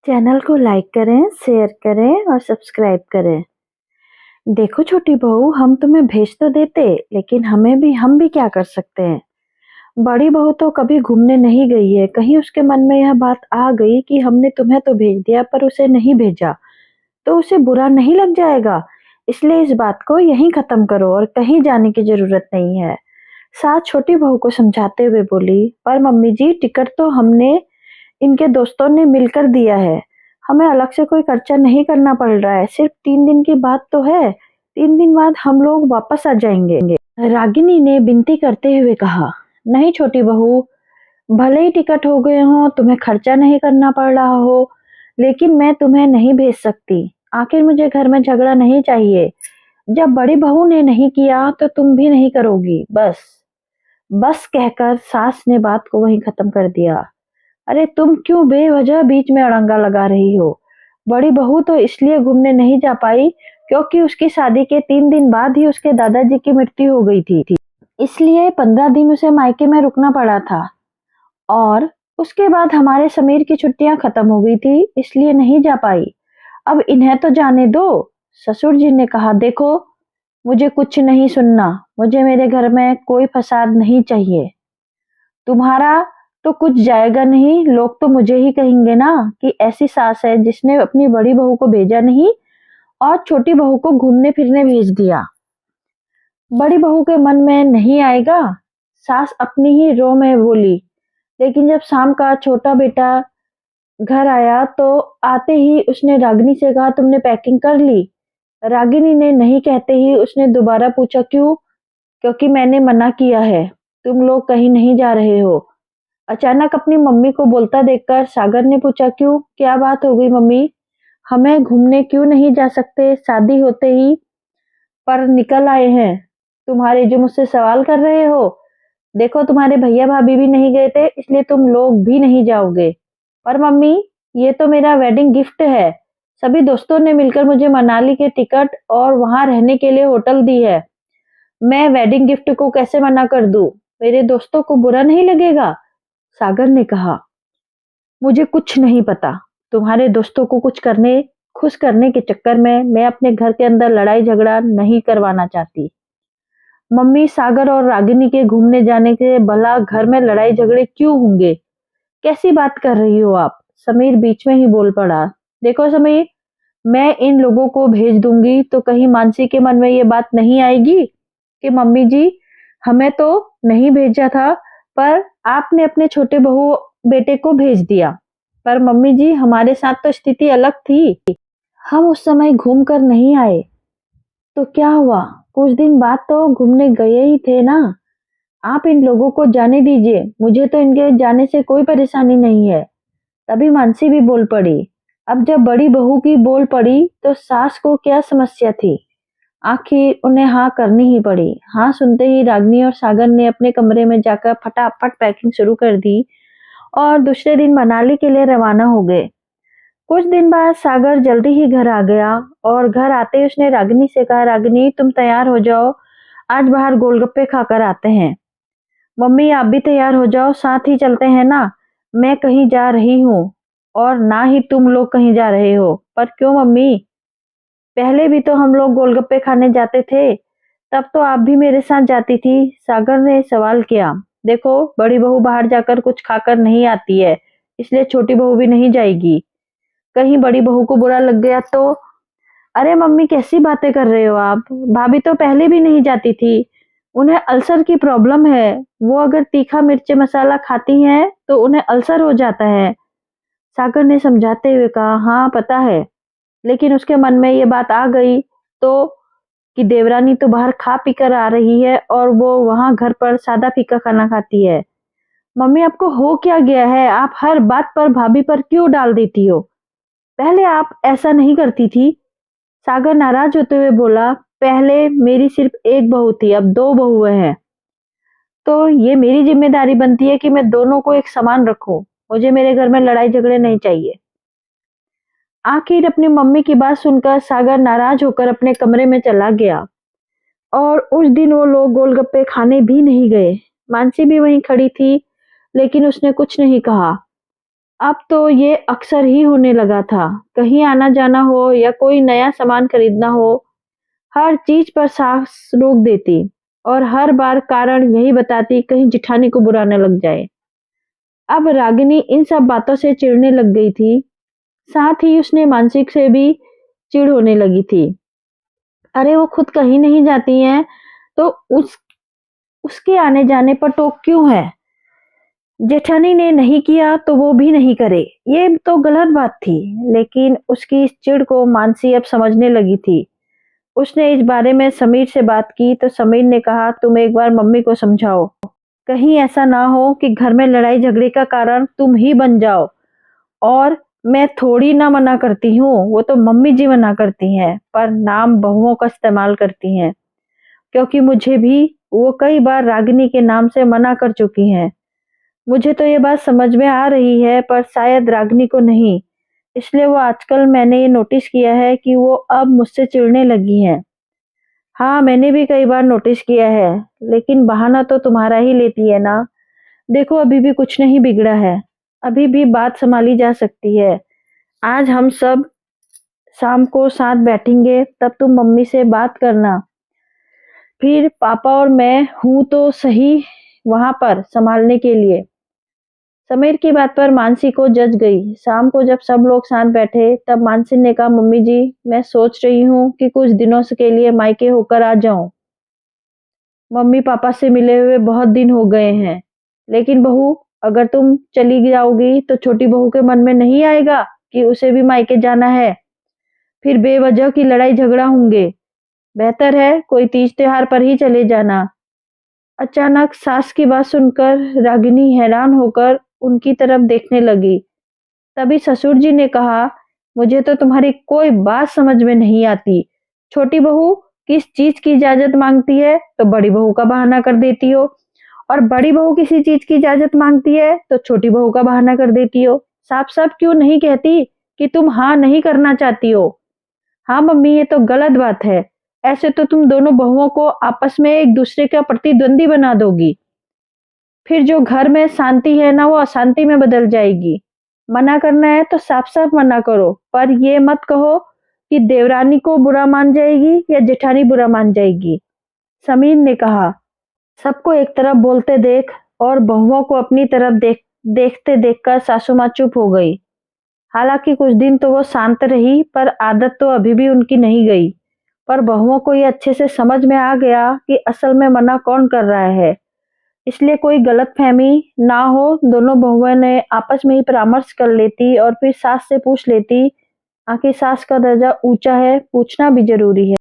Channel को like करें, share करें और सब्सक्राइब करें। देखो छोटी बहू, हम तुम्हें भेज तो देते, लेकिन हम भी क्या कर सकते हैं। बड़ी बहू तो कभी घूमने नहीं गई है। कहीं उसके मन में यह बात आ गई कि हमने तुम्हें तो भेज दिया पर उसे नहीं भेजा, तो उसे बुरा नहीं लग जाएगा। इसलिए इस बात को यहीं खत्म करो और कहीं जाने की जरूरत नहीं है। साथ छोटी बहू को समझाते हुए बोली, पर मम्मी जी, टिकट तो हमने इनके दोस्तों ने मिलकर दिया है। हमें अलग से कोई खर्चा नहीं करना पड़ रहा है। सिर्फ 3 दिन की बात तो है। 3 दिन बाद हम लोग वापस आ जाएंगे। रागिनी ने विनती करते हुए कहा, नहीं छोटी बहू, भले ही टिकट हो गए हो, तुम्हें खर्चा नहीं करना पड़ रहा हो, लेकिन मैं तुम्हें नहीं भेज सकती। आखिर मुझे घर में झगड़ा नहीं चाहिए। जब बड़ी बहू ने नहीं किया तो तुम भी नहीं करोगी। बस बस कहकर सास ने बात को वहीं खत्म कर दिया। अरे तुम क्यों बेवजह बीच में अड़ंगा लगा रही हो। बड़ी बहू तो इसलिए घूमने नहीं जा पाई क्योंकि उसकी शादी के 3 दिन बाद ही उसके दादाजी की मृत्यु हो गई थी। इसलिए 15 दिन उसे मायके में रुकना पड़ा था। और उसके बाद हमारे समीर की छुट्टियां खत्म हो गई थी, इसलिए नहीं जा पाई। अब इन्हें तो जाने दो। ससुर जी ने कहा, देखो, मुझे कुछ नहीं सुनना। मुझे मेरे घर में कोई फसाद नहीं चाहिए। तुम्हारा तो कुछ जाएगा नहीं। लोग तो मुझे ही कहेंगे ना कि ऐसी सास है जिसने अपनी बड़ी बहू को भेजा नहीं और छोटी बहू को घूमने फिरने भेज दिया। बड़ी बहू के मन में नहीं आएगा। सास अपनी ही रो में बोली। लेकिन जब शाम का छोटा बेटा घर आया तो आते ही उसने रागिनी से कहा, तुमने पैकिंग कर ली। रागिनी ने नहीं कहते ही उसने दोबारा पूछा, क्यों? क्योंकि मैंने मना किया है। तुम लोग कहीं नहीं जा रहे हो। अचानक अपनी मम्मी को बोलता देखकर सागर ने पूछा, क्यों? क्या बात हो गई मम्मी? हमें घूमने क्यों नहीं जा सकते? शादी होते ही पर निकल आए हैं। तुम्हारे जो मुझसे सवाल कर रहे हो, देखो तुम्हारे भैया भाभी भी नहीं गए थे, इसलिए तुम लोग भी नहीं जाओगे। पर मम्मी, ये तो मेरा वेडिंग गिफ्ट है। सभी दोस्तों ने मिलकर मुझे मनाली के टिकट और वहां रहने के लिए होटल दी है। मैं वेडिंग गिफ्ट को कैसे मना कर दूं? मेरे दोस्तों को बुरा नहीं लगेगा? सागर ने कहा, मुझे कुछ नहीं पता। तुम्हारे दोस्तों को खुश करने के चक्कर में मैं अपने घर के अंदर लड़ाई झगड़ा नहीं करवाना चाहती। मम्मी, सागर और रागिनी के घूमने जाने के भला घर में लड़ाई झगड़े क्यों होंगे? कैसी बात कर रही हो आप? समीर बीच में ही बोल पड़ा। देखो समीर, मैं इन लोगों को भेज दूंगी तो कहीं मानसी के मन में ये बात नहीं आएगी कि मम्मी जी, हमें तो नहीं भेजा था, पर आपने अपने छोटे बहू बेटे को भेज दिया। पर मम्मी जी, हमारे साथ तो स्थिति अलग थी। हम उस समय घूम कर नहीं आए तो क्या हुआ? कुछ दिन बाद तो घूमने गए ही थे ना। आप इन लोगों को जाने दीजिए। मुझे तो इनके जाने से कोई परेशानी नहीं है। तभी मानसी भी बोल पड़ी। अब जब बड़ी बहू की बोल पड़ी तो सास को क्या समस्या थी? आखिर उन्हें हाँ करनी ही पड़ी। हाँ सुनते ही रागिनी और सागर ने अपने कमरे में जाकर फटाफट पैकिंग शुरू कर दी और दूसरे दिन मनाली के लिए रवाना हो गए। कुछ दिन बाद सागर जल्दी ही घर आ गया और घर आते ही उसने रागिनी से कहा, रागिनी तुम तैयार हो जाओ, आज बाहर गोलगप्पे खाकर आते हैं। मम्मी, आप भी तैयार हो जाओ, साथ ही चलते हैं ना। मैं कहीं जा रही हूँ और ना ही तुम लोग कहीं जा रहे हो। पर क्यों मम्मी? पहले भी तो हम लोग गोलगप्पे खाने जाते थे, तब तो आप भी मेरे साथ जाती थी। सागर ने सवाल किया। देखो, बड़ी बहू बाहर जाकर कुछ खाकर नहीं आती है, इसलिए छोटी बहू भी नहीं जाएगी। कहीं बड़ी बहू को बुरा लग गया तो? अरे मम्मी, कैसी बातें कर रहे हो आप? भाभी तो पहले भी नहीं जाती थी। उन्हें अल्सर की प्रॉब्लम है। वो अगर तीखा मिर्च मसाला खाती हैं तो उन्हें अल्सर हो जाता है। सागर ने समझाते हुए कहा, हाँ पता है, लेकिन उसके मन में ये बात आ गई तो कि देवरानी तो बाहर खा पी कर आ रही है और वो वहां घर पर सादा फीका खाना खाती है। मम्मी, आपको हो क्या गया है? आप हर बात पर भाभी पर क्यों डाल देती हो? पहले आप ऐसा नहीं करती थी। सागर नाराज होते हुए बोला, पहले मेरी सिर्फ एक बहू थी, अब 2 बहुएं हैं, तो ये मेरी जिम्मेदारी बनती है कि मैं दोनों को एक समान रखूं। मुझे मेरे घर में लड़ाई झगड़े नहीं चाहिए। आखिर अपनी मम्मी की बात सुनकर सागर नाराज होकर अपने कमरे में चला गया और उस दिन वो लोग गोलगप्पे खाने भी नहीं गए। मानसी भी वहीं खड़ी थी, लेकिन उसने कुछ नहीं कहा। अब तो ये अक्सर ही होने लगा था। कहीं आना-जाना हो या कोई नया सामान खरीदना हो, हर चीज़ पर सास रोक देती और हर बार कारण यही बताती कहीं जेठानी को बुरा न लग जाए। अब रागिनी इन सब बातों से चिढ़ने लग गई थी, साथ ही उसने मानसिक से भी चिढ़ होने लगी थी। अरे वो खुद कहीं नहीं जाती हैं, तो उसके आने-जाने पर टोक क्यों है? जेठानी ने नहीं किया तो वो भी नहीं करे, ये तो गलत बात थी। लेकिन उसकी इस चिढ़ को मानसी अब समझने लगी थी। उसने इस बारे में समीर से बात की तो समीर ने कहा तुम एक बार मम्मी को समझाओ। कहीं ऐसा ना हो कि घर में लड़ाई झगड़े का कारण तुम ही बन जाओ। और मैं थोड़ी ना मना करती हूँ, वो तो मम्मी जी मना करती हैं, पर नाम बहुओं का इस्तेमाल करती हैं। क्योंकि मुझे भी वो कई बार रागिनी के नाम से मना कर चुकी हैं। मुझे तो ये बात समझ में आ रही है पर शायद रागिनी को नहीं। इसलिए वो आजकल मैंने ये नोटिस किया है कि वो अब मुझसे चिढ़ने लगी हैं। हाँ, मैंने भी कई बार नोटिस किया है, लेकिन बहाना तो तुम्हारा ही लेती है ना। देखो अभी भी कुछ नहीं बिगड़ा है, अभी भी बात संभाली जा सकती है। आज हम सब शाम को साथ बैठेंगे तब तुम मम्मी से बात करना। फिर पापा और मैं हूँ तो सही वहाँ पर संभालने के लिए। समीर की बात पर मानसी को जज गई। शाम को जब सब लोग साथ बैठे तब मानसी ने कहा मम्मी जी मैं सोच रही हूँ कि कुछ दिनों से के लिए मायके होकर आ जाऊं। मम्मी पापा से मिले हुए बहुत दिन हो गए हैं। लेकिन बहू अगर तुम चली जाओगी तो छोटी बहू के मन में नहीं आएगा कि उसे भी मायके जाना है। फिर बेवजह की लड़ाई झगड़ा होंगे। बेहतर है कोई तीज त्योहार पर ही चले जाना। अचानक सास की बात सुनकर रागिनी हैरान होकर उनकी तरफ देखने लगी। तभी ससुर जी ने कहा मुझे तो तुम्हारी कोई बात समझ में नहीं आती। छोटी बहू किस चीज की इजाजत मांगती है तो बड़ी बहू का बहाना कर देती हो, और बड़ी बहू किसी चीज की इजाजत मांगती है तो छोटी बहू का बहाना कर देती हो। साफ साफ क्यों नहीं कहती कि तुम हाँ नहीं करना चाहती हो। हाँ मम्मी ये तो गलत बात है। ऐसे तो तुम दोनों बहुओं को आपस में एक दूसरे का प्रतिद्वंदी बना दोगी। फिर जो घर में शांति है ना वो अशांति में बदल जाएगी। मना करना है तो साफ साफ मना करो, पर ये मत कहो कि देवरानी को बुरा मान जाएगी या जेठानी बुरा मान जाएगी। समीर ने कहा सबको एक तरफ बोलते देख और बहुओं को अपनी तरफ देखते देखकर सासू माँ चुप हो गई। हालांकि कुछ दिन तो वो शांत रही पर आदत तो अभी भी उनकी नहीं गई। पर बहुओं को ये अच्छे से समझ में आ गया कि असल में मना कौन कर रहा है। इसलिए कोई गलतफहमी ना हो, दोनों बहुओं ने आपस में ही परामर्श कर लेती और फिर सास से पूछ लेती। आखिर सास का दर्जा ऊंचा है, पूछना भी जरूरी है।